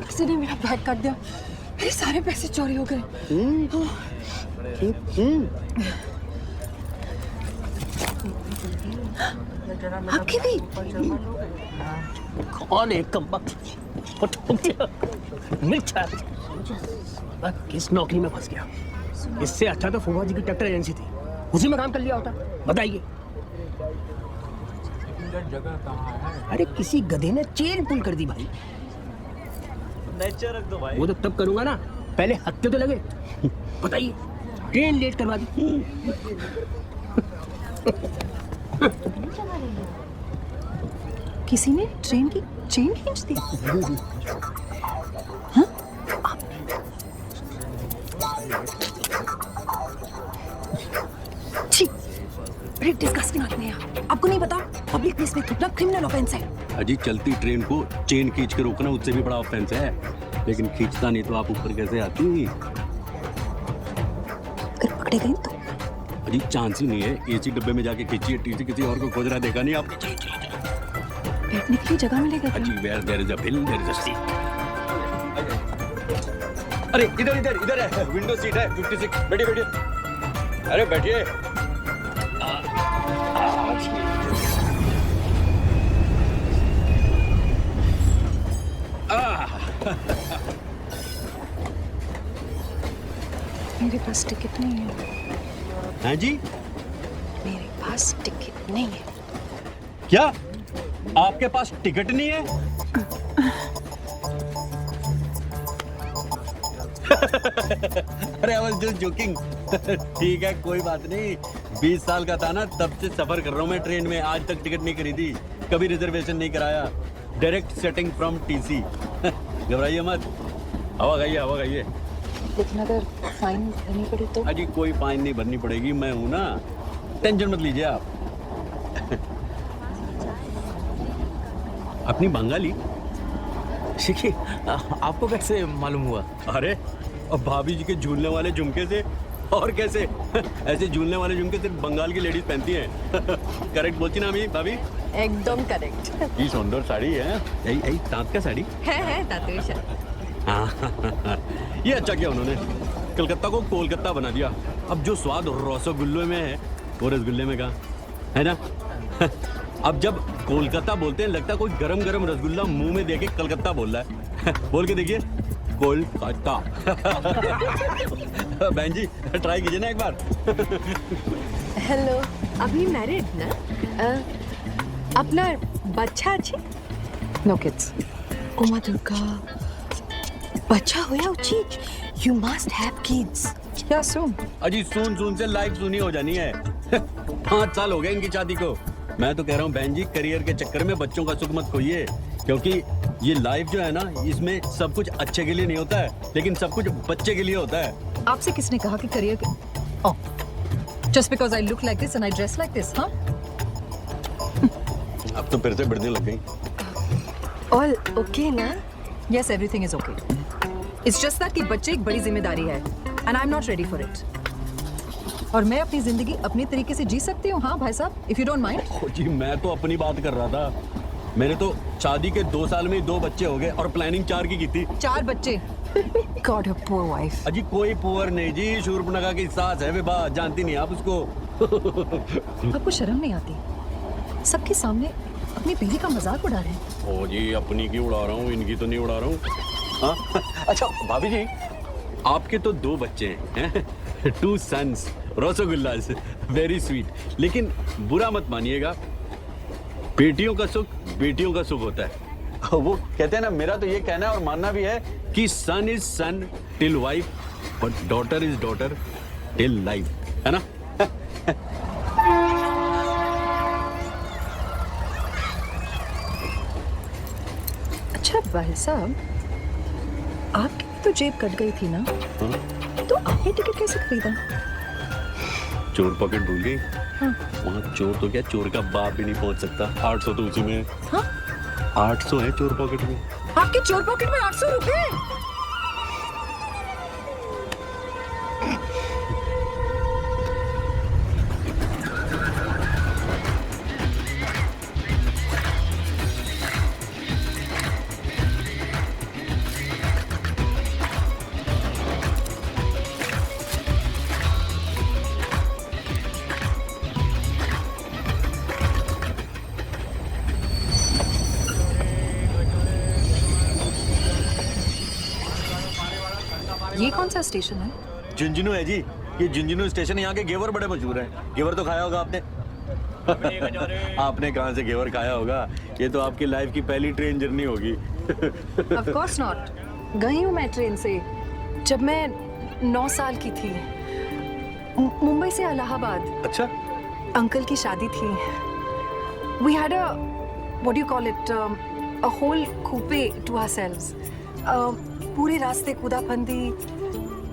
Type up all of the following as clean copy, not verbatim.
किसी ने मेरा बैग काट दिया, मेरे सारे पैसे चोरी हो गए। आपके भी? कौन है कमबख्त? मिर्चा किस नौकरी में फंस गया? इससे अच्छा तो फूफा जी की ट्रैक्टर एजेंसी थी, उसी में काम कर लिया होता। बताइए। जगह कहाँ है? अरे किसी गधे ने चेन पुल कर दी भाई। नेचर रख दो भाई। वो तो तब करूंगा ना, पहले हत्थे तो लगे। बताइए, ट्रेन लेट करवा दी। किसी ने ट्रेन की चेन खींच दी। हाँ? छी, बड़े डिस्गस्टिंग आदमी हैं आप। आपको नहीं पता, पब्लिक प्लेस में थूकना क्रिमिनल ऑफेंस है। अजी चलती ट्रेन को चेन खींच के रोकना उससे भी बड़ा ऑफेंस है, लेकिन खींचता नहीं तो आप ऊपर कैसे आती? अगर पकड़े गए तो? अजी चांस ही नहीं है, एसी डब्बे में जाके खींचिए, टीसी किसी और को खोज रहा देखा नहीं आपने? बैठने के लिए जगह मिलेगा क्या? अजी where there is a will there is a seat. अरे इधर इधर इधर है, विंडो सीट है 56। बैठिए बैठिए, अरे बैठिए। मेरे पास टिकट नहीं है। हैं जी? मेरे पास टिकट नहीं है। क्या आपके पास टिकट नहीं है? अरे आई वाज जस्ट जोकिंग। ठीक है कोई बात नहीं, 20 साल का था ना तब से सफर कर रहा हूँ मैं ट्रेन में, आज तक टिकट नहीं खरीदी, कभी रिजर्वेशन नहीं कराया, डायरेक्ट सेटिंग फ्रॉम टीसी। घबराइए मत, हवा खाइए हवा खाइए। लेकिन अगर फाइन भरनी पड़े तो? अजी कोई फाइन नहीं भरनी पड़ेगी, मैं हूं ना, टेंशन मत लीजिए आप। अपनी बंगाली शिखी, आपको कैसे मालूम हुआ? अरे अब भाभी जी के झूलने वाले झुमके से, और कैसे? ऐसे झूलने वाले झुमके सिर्फ बंगाल की लेडीज पहनती हैं। करेक्ट बोलती ना अभी भाभी? एकदम करेक्ट। ये सुंदर साड़ी है, यही तांत का साड़ी है तातुषा। हाँ, ये अच्छा किया उन्होंने, कलकत्ता को कोलकाता बना दिया। अब जो स्वाद रसगुल्ले में है वो रसगुल्ले में कहाँ है ना? अब जब कोलकाता बोलते हैं लगता है कोई गरम गरम रसगुल्ला मुंह में देके कलकत्ता बोल रहा है। बोल के देखिए, कोलकाता। बहन जी ट्राई कीजिए ना एक बार। हेलो, अभी मैरिड ना? अपना बच्चा अच्छे? No kids. Oh my Durga, बच्चा होया उचित। You must have kids. क्या सुन? अजी सुन से लाइफ सुनी हो जानी है। 5 साल हो गए इनकी शादी को। मैं तो कह रहा हूँ बहन जी, करियर के चक्कर में बच्चों का सुख मत खोइए, क्योंकि ये लाइफ जो है ना, इसमें सब कुछ अच्छे के लिए नहीं होता है, लेकिन सब कुछ बच्चे के लिए होता है। आपसे किसने कहा कि करियर के... ओह, just because I look like this and I dress like this, हाँ? अब तो फिर से बढ़ने लग गई। ऑल ओके ना? Yes, everything is okay. It's just that कि बच्चे एक बड़ी जिम्मेदारी है and I'm not ready for it. और मैं अपनी जिंदगी अपने तरीके से जी सकती हूँ, हाँ भाई साहब, if you don't mind. जी मैं तो अपनी बात कर रहा था, मैंने तो शादी के 2 साल में 2 बच्चे हो गए और प्लानिंग 4 की थी। 4 बच्चे। God, her poor wife. अजी कोई पुअर नहीं जी, शूर्पणखा की सास है विभा, जानती नहीं आप उसको? आपको शर्म नहीं आती? सबके सामने अपनी बीवी का मजाक उड़ा रहे हैं। ओ जी अपनी की उड़ा रहा हूँ, इनकी तो नहीं उड़ा रहा हूँ। हाँ? अच्छा भाभी जी, आपके तो 2 बच्चे हैं, 2 सन्स, रसगुल्लास, वेरी स्वीट। लेकिन बुरा मत मानिएगा, बेटियों का सुख बेटियों का सुख होता है। वो कहते हैं ना, मेरा तो ये कहना है और मानना भी है कि son is son till wife, but daughter is daughter till life, है ना? अच्छा भाई साहब, आपकी तो जेब कट गई थी ना? तो आपने टिकट कैसे खरीदा? चोर पॉकेट भूल गई? हाँ। वहाँ चोर तो क्या, चोर का बाप भी नहीं पहुंच सकता। 800 तो उसी में। हाँ? 800 है चोर पॉकेट में। आपके चोर पॉकेट में 800 रुपए? कौन सा स्टेशन है? झुंझुनू है जी। ये झुंझुनू स्टेशन, यहाँ के घेवर बड़े मशहूर हैं। घेवर तो खाया होगा आपने। आपने कहाँ से घेवर खाया होगा? ये तो आपकी लाइफ की पहली ट्रेन जर्नी होगी। Of course not. गई हूँ मैं ट्रेन से जब मैं 9 साल की थी, मुंबई से इलाहाबाद। अच्छा। अंकल की शादी थी। We had a what do you call it? A whole coupe to ourselves. पूरे रास्ते कूदाफंदी,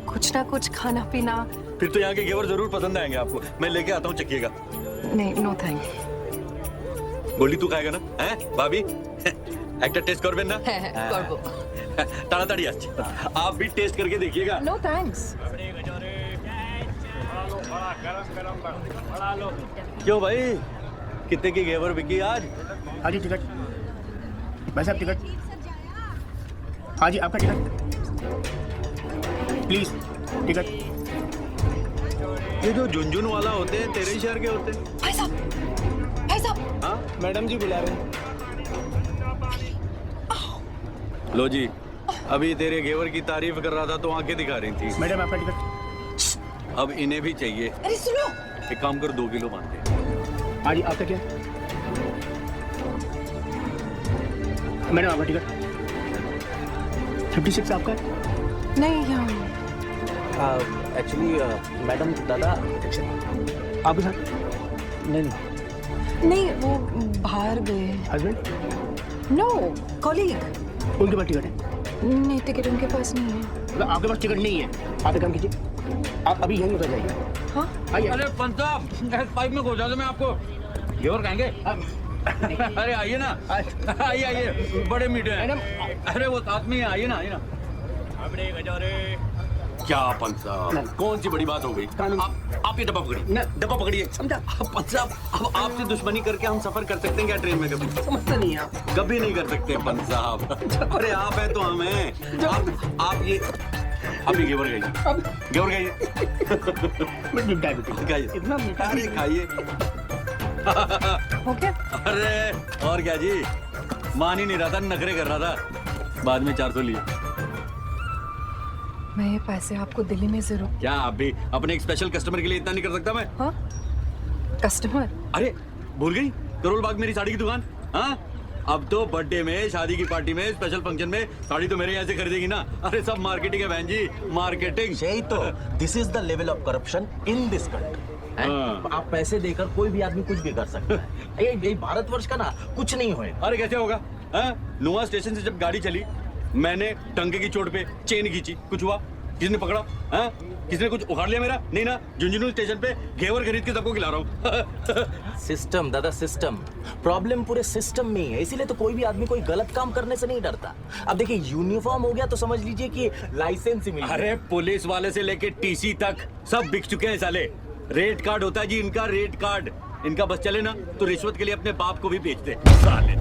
कुछ ना कुछ खाना पीना। फिर तो यहाँ के घेवर जरूर पसंद आएंगे आपको। मैं लेके आता हूँ, चखिएगा। नहीं, नो थैंक। गोली तू खाएगा ना? हैं भाभी? একটা টেস্ট করবেন না? হ্যাঁ, করব। তাড়াতাড়ি আসছে। आप भी टेस्ट करके देखिएगा। No thanks. क्यों भाई, कितने की घेवर बिकी आज? हाँ जी टिकट। भाई साहब टिकट। हाँ जी आपका टिकट। Please ticket. ये जो झुंझुनू वाला होते हैं तेरे ही शहर के होते हैं? भाई साहब। हाँ मैडम जी बुला रहे हैं। लो जी, अभी तेरे घेवर की तारीफ कर रहा था तो आंखें दिखा रही थी। मैडम आपका टिकट। अब इन्हें भी चाहिए। अरे सुनो। एक काम कर, 2 किलो बांध दे। हाँ जी आपका क्या? मैडम आपका टिकट 56 आपका है? नहीं, एक्चुअली मैडम दादा आपके साथ? नहीं, वो बाहर गए। हस्बैंड? No, colleague. उनके पास टिकट है? नहीं, टिकट उनके पास नहीं है। मतलब आपके पास टिकट नहीं है? आप एक काम कीजिए, आप अभी यहीं उतर जाइए। हाँ? आइए। अरे पंत साहब, पाइप में घुसा दो, मैं आपको घेवर खाएंगे। अरे आइए ना, आइए, बड़े मीठे हैं। अरे वो साथ में आइए ना, क्या पंत साहब, कौन सी बड़ी बात हो गई? आप ये डब्बा पकड़िए, डब्बा पकड़िए। समझा? पंत साहब, अब आपसे दुश्मनी करके हम सफर कर सकते हैं क्या ट्रेन में? कभी समझता नहीं है आप। कभी नहीं कर सकते पंत साहब। अरे आप हैं तो हम हैं। आप ये घेवर खाइए, घेवर खाइए, डायबिटीज खाइए, इतना मीठा। अरे खाइए। हो गया? अरे और क्या जी, मान ही नहीं रहा था, नखरे कर रहा था। बाद में 400 लिए। मैं ये पैसे आपको दिल्ली में जरूर। क्या आप भी अपने एक स्पेशल कस्टमर के लिए इतना नहीं कर सकता मैं? हाँ? कस्टमर? अरे भूल गई, करोल बाग मेरी साड़ी की दुकान। हाँ, अब तो बर्थडे में, शादी की पार्टी में, स्पेशल फंक्शन में साड़ी तो मेरे यहाँ से खरीदेगी ना। अरे सब मार्केटिंग है बहन जी, मार्केटिंग। यही तो, this is the level of corruption in this country. आप पैसे देकर कोई भी आदमी कुछ भी कर सकता है। ये भारतवर्ष का ना कुछ नहीं होएगा। अरे कैसे होगा? नुआ स्टेशन से जब गाड़ी चली, मैंने टंके की चोट पे चेन खींची, कुछ हुआ? किसने पकड़ा? किसने कुछ उखाड़ लिया मेरा? नहीं ना। झुंझुनू स्टेशन पे घेवर खरीद के सबको खिला रहा हूँ। सिस्टम दादा, सिस्टम। प्रॉब्लम पूरे सिस्टम में ही है, इसीलिए तो कोई भी आदमी कोई गलत काम करने से नहीं डरता। अब देखिए, यूनिफॉर्म हो गया तो समझ लीजिए कि लाइसेंस ही मिल गया। अरे पुलिस वाले से लेके टीसी तक सब बिक चुके हैं साले। रेट कार्ड होता है जी इनका, रेट कार्ड। इनका बस चले ना तो रिश्वत के लिए अपने बाप को भी बेचते साले।